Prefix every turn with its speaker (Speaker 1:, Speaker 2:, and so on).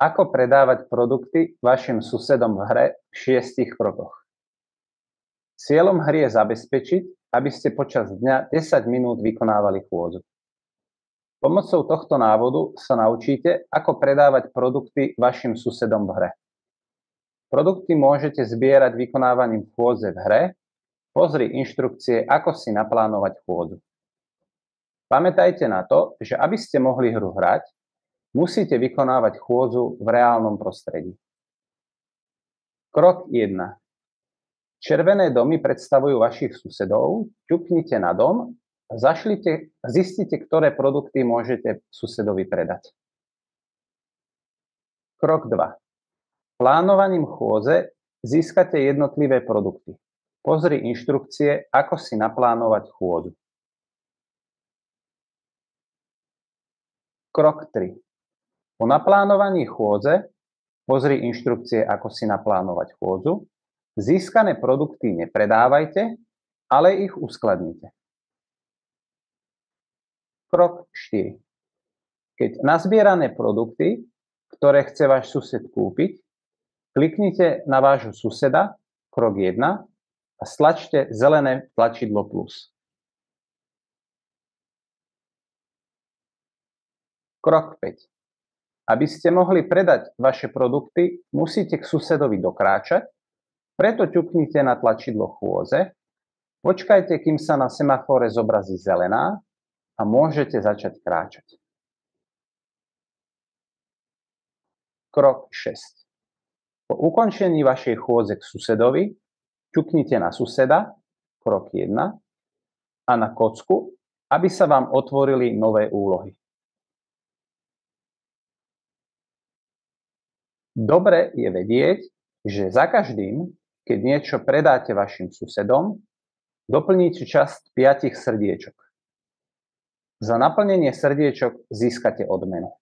Speaker 1: Ako predávať produkty vašim susedom v hre v 6 krokoch. Cieľom hry je zabezpečiť, aby ste počas dňa 10 minút vykonávali chôdzu. Pomocou tohto návodu sa naučíte, ako predávať produkty vašim susedom v hre. Produkty môžete zbierať vykonávaním chôdze v hre. Pozri inštrukcie, ako si naplánovať chôdzu. Pamätajte na to, že aby ste mohli hru hrať, musíte vykonávať chôdzu v reálnom prostredí. Krok 1. Červené domy predstavujú vašich susedov. Ťuknite na dom a zistite, ktoré produkty môžete susedovi predať. Krok 2. Plánovaním chôdze získate jednotlivé produkty. Pozri inštrukcie, ako si naplánovať chôdzu. Krok 3. Po naplánovaní chôdze pozri inštrukcie, ako si naplánovať chôdzu. Získané produkty nepredávajte, ale ich uskladnite. Krok 4. Keď nazbierané produkty, ktoré chce váš sused kúpiť, kliknite na vášho suseda, krok 1, a stlačte zelené tlačidlo plus. Krok 5. Aby ste mohli predať vaše produkty, musíte k susedovi dokráčať, preto ťuknite na tlačidlo chôdze, počkajte, kým sa na semafore zobrazí zelená a môžete začať kráčať. Krok 6. Po ukončení vašej chôdze k susedovi ťuknite na suseda, krok 1, a na kocku, aby sa vám otvorili nové úlohy. Dobre je vedieť, že za každým, keď niečo predáte vašim susedom, doplníte časť 5 srdiečok. Za naplnenie srdiečok získate odmenu.